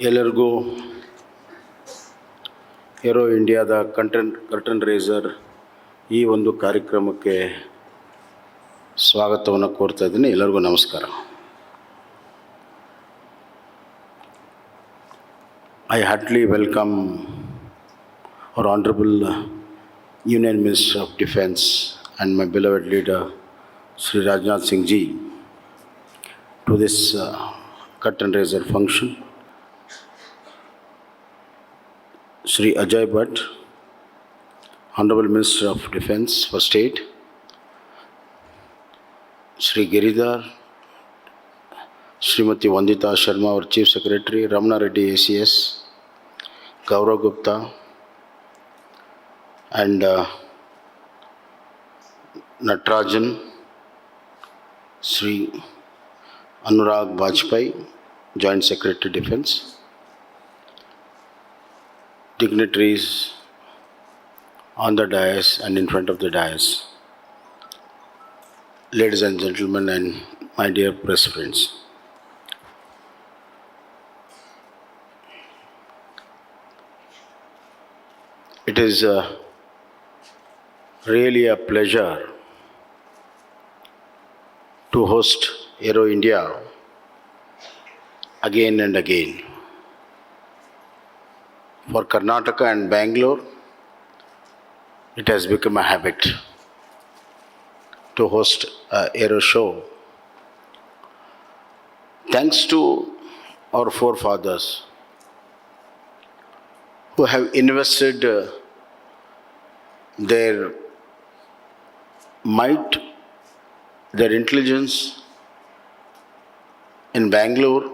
ಎಲ್ಲರಿಗೂ ಏರೋ ಇಂಡಿಯಾದ curtain racer ಈ ಒಂದು ಕಾರ್ಯಕ್ರಮಕ್ಕೆ ಸ್ವಾಗತವನ್ನು ಕೋರ್ತಾ ಇದ್ದೀನಿ. ಎಲ್ಲರಿಗೂ ನಮಸ್ಕಾರ. I heartily welcome our Honorable Union Minister of Defence and my beloved leader, Sri Rajnath Singh Ji, to this curtain raiser function. Sri Ajay Bhatt, Honorable Minister of Defence for State, Sri Giridhar, Srimati Vandita Sharma, our Chief Secretary, Ramana Reddy ACS, Gaurav Gupta, and Natarajan, Sri Anurag Vajpayee, Joint Secretary Defence, dignitaries on the dais and in front of the dais, ladies and gentlemen, and my dear press friends. It is really a pleasure to host Aero India again and again. For Karnataka and Bangalore, it has become a habit to host an Aero show. Thanks to our forefathers who have invested their might, their intelligence in Bangalore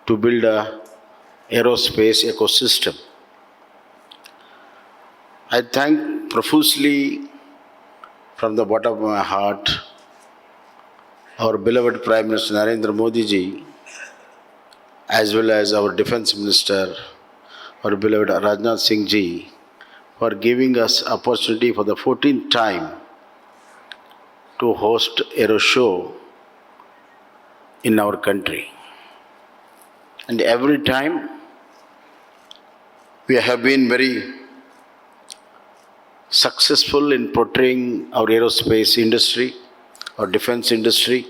to build a aerospace ecosystem. I thank profusely from the bottom of my heart our beloved Prime Minister Narendra Modi ji, as well as our Defence Minister, our beloved Rajnath Singh ji, for giving us opportunity for the 14th time to host Aero show in our country. And every time we have been very successful in portraying our aerospace industry, our defense industry,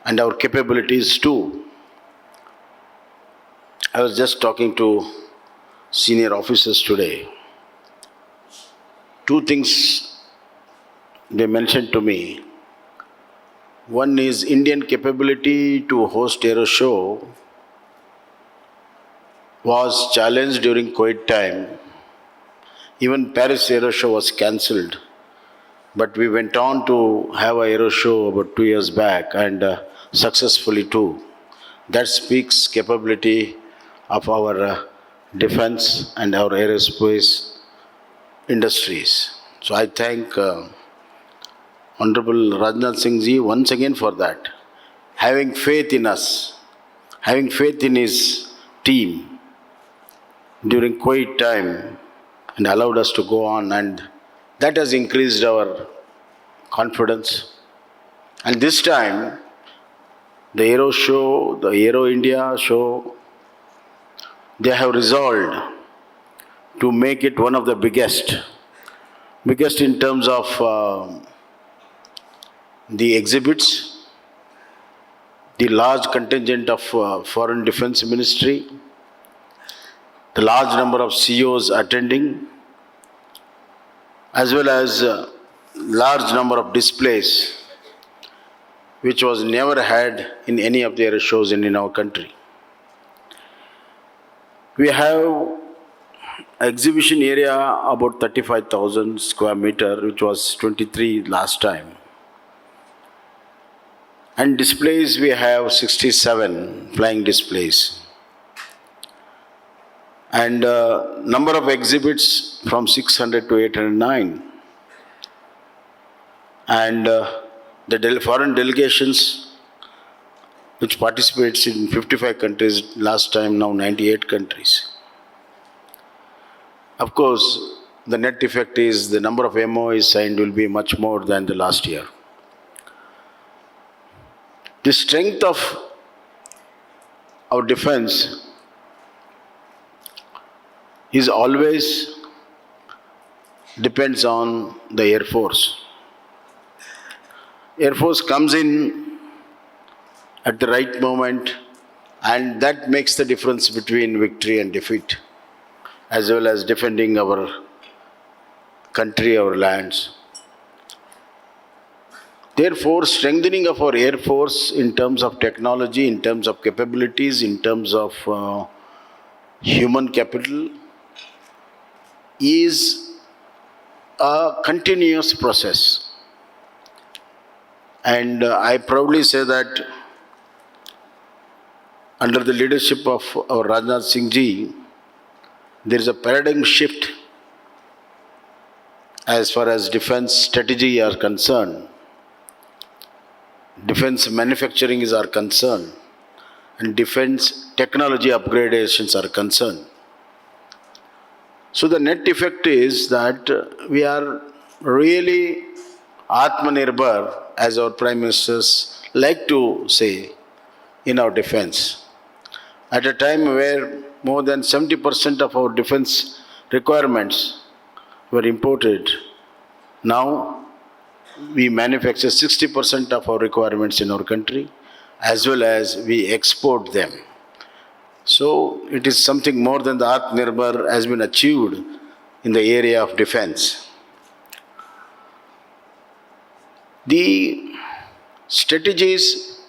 and our capabilities too. I was just talking to senior officers today. Two things they mentioned to me. One is Indian capability to host Aero show was challenged during COVID time. Even Paris Aero show was cancelled. But we went on to have an Aero show about 2 years back, and successfully too. That speaks capability of our defense and our aerospace industries. So I thank Honorable Rajnath Singh Ji once again for that. Having faith in us, having faith in his team during COVID time, and allowed us to go on, and that has increased our confidence. And this time, the Aero show, the Aero India show, they have resolved to make it one of the biggest in terms of the exhibits, the large contingent of Foreign Defence Ministry, the large number of CEOs attending, as well as large number of displays, which was never had in any of the Aero shows in our country. We have exhibition area about 35,000 square meter, which was 23 last time. And displays, we have 67 flying displays. And number of exhibits from 600 to 809. And the foreign delegations, which participates in 55 countries last time, now 98 countries. Of course, the net effect is the number of MOIs signed will be much more than the last year. The strength of our defense is always depends on the Air Force. Air Force comes in at the right moment, and that makes the difference between victory and defeat, as well as defending our country, our lands. Therefore, strengthening of our Air Force in terms of technology, in terms of capabilities, in terms of human capital is a continuous process. And I proudly say that under the leadership of our Rajnath Singh ji, there is a paradigm shift as far as defense strategy are concerned, defense manufacturing is our concern, and defense technology upgradations are concerned. So the net effect is that we are really Atmanirbhar, as our Prime Ministers like to say, in our defense. At a time where more than 70% of our defense requirements were imported, now we manufacture 60% of our requirements in our country, as well as we export them. So it is something more than the Atmanirbhar has been achieved in the area of defense. The strategies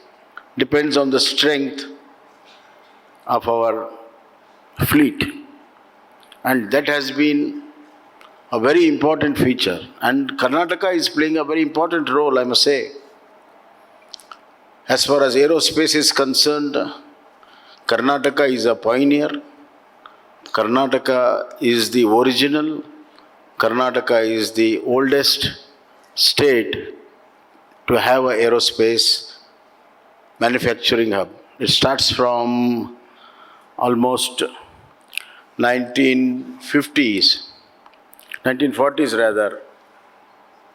depends on the strength of our fleet, and that has been a very important feature, and Karnataka is playing a very important role, I must say. As far as aerospace is concerned, Karnataka is a pioneer. Karnataka is the original. Karnataka is the oldest state to have an aerospace manufacturing hub. It starts from almost 1940s rather.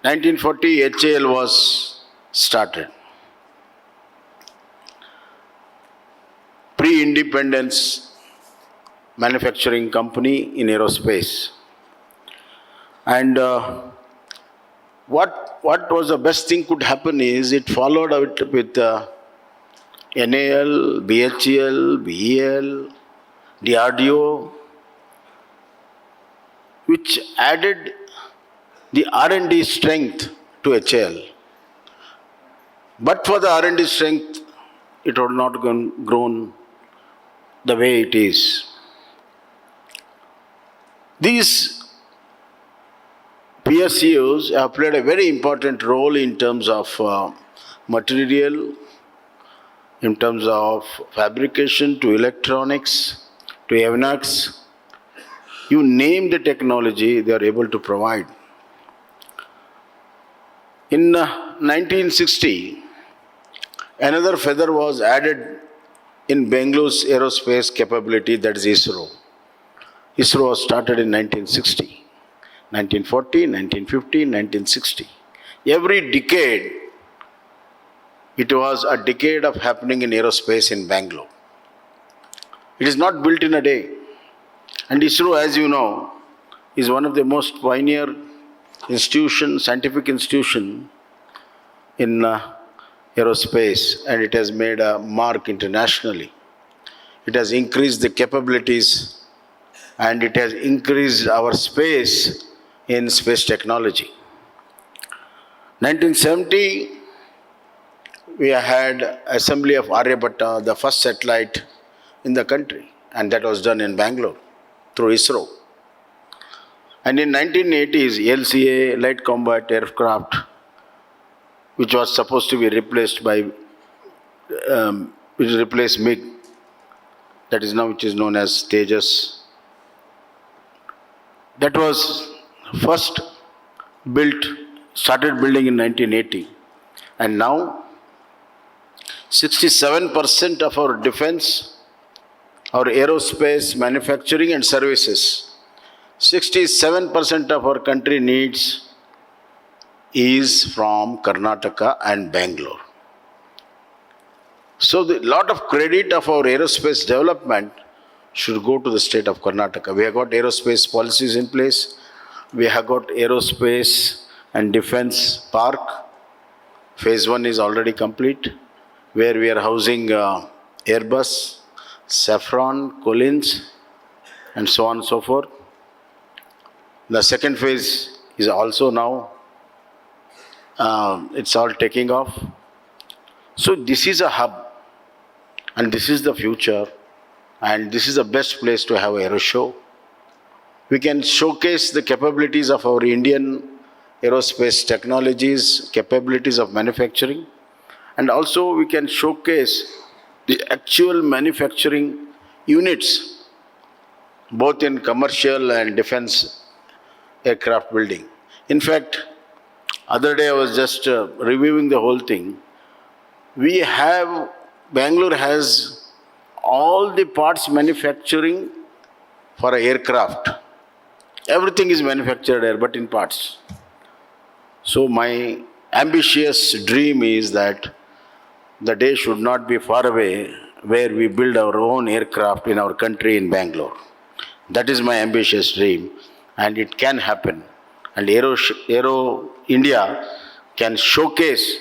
1940 HAL was started. Pre-independence manufacturing company in aerospace. And what was the best thing could happen is it followed out with NAL, BHEL, BEL, DRDO, which added the R&D strength to HAL. But for the R&D strength, it would not grown the way it is. These PSUs have played a very important role in terms of material, in terms of fabrication, to electronics, to avionics. You name the technology, they are able to provide. In 1960, another feather was added in Bangalore's aerospace capability, that is ISRO. ISRO was started in 1960. 1940, 1950, 1960. Every decade, it was a decade of happening in aerospace in Bangalore. It is not built in a day. And ISRO, as you know, is one of the most pioneer institutions, scientific institution in aerospace, and it has made a mark internationally. It has increased the capabilities, and it has increased our space in space technology. 1970, we had assembly of Aryabhatta, the first satellite in the country, and that was done in Bangalore through ISRO. And in 1980s, LCA, light combat aircraft, which was supposed to be replaced by, which replaced MiG, that is now which is known as Tejas. That was first built, started building in 1980, and now 67% of our defense, our aerospace manufacturing and services, 67% of our country needs is from Karnataka and Bangalore. So the lot of credit of our aerospace development should go to the state of Karnataka. We have got aerospace policies in place. We have got aerospace and defense park. Phase 1 is already complete, where we are housing Airbus, Safran, Collins, and so on and so forth. The second phase is also now, it's all taking off. So this is a hub, and this is the future, and this is the best place to have Aero show. We can showcase the capabilities of our Indian aerospace technologies, capabilities of manufacturing, and also we can showcase the actual manufacturing units, both in commercial and defense aircraft building. In fact, other day I was just reviewing the whole thing. Bangalore has all the parts manufacturing for an aircraft. Everything is manufactured there, but in parts. So my ambitious dream is that the day should not be far away where we build our own aircraft in our country in Bangalore. That is my ambitious dream, and it can happen. And Aero India can showcase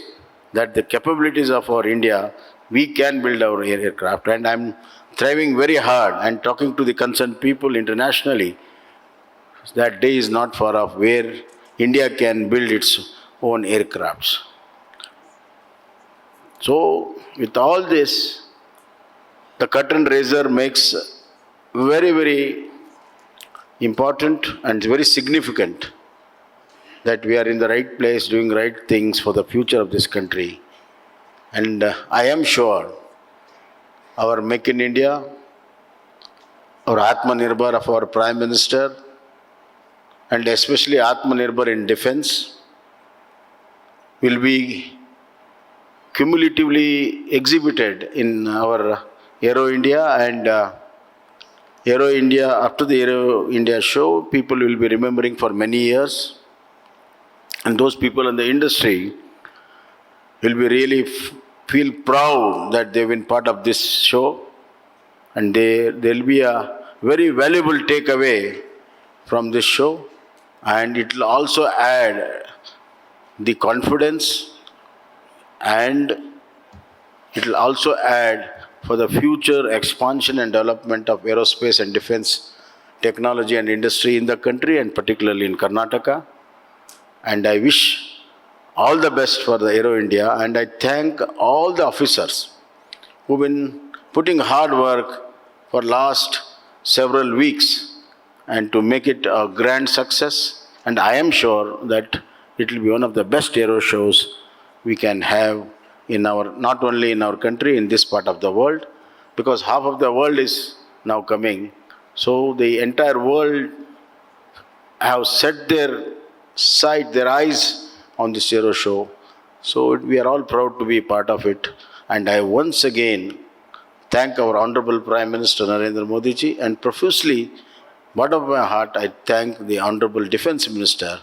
that the capabilities of our India, we can build our aircraft. And I'm thriving very hard and talking to the concerned people internationally. That day is not far off where India can build its own aircrafts. So, with all this, the curtain raiser makes very, very important and very significant that we are in the right place, doing right things for the future of this country. And I am sure our Make in India, our Atmanirbhar of our Prime Minister, and especially Atmanirbhar in defense, will be cumulatively exhibited in our Aero India. And Aero India, after the Aero India show, people will be remembering for many years. And those people in the industry will be really feel proud that they've been part of this show. And there'll be a very valuable takeaway from this show. And it will also add the confidence, and it will also add for the future expansion and development of aerospace and defense technology and industry in the country, and particularly in Karnataka. And I wish all the best for the Aero India, and I thank all the officers who've been putting hard work for last several weeks and to make it a grand success. And I am sure that it will be one of the best aero shows we can have in not only in our country, in this part of the world, because half of the world is now coming. So the entire world have set their eyes on this Aero show. So we are all proud to be part of it. And I once again thank our Honorable Prime Minister Narendra Modi ji, and profusely, bottom of my heart, I thank the Honorable Defence Minister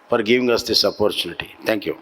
for giving us this opportunity. Thank you.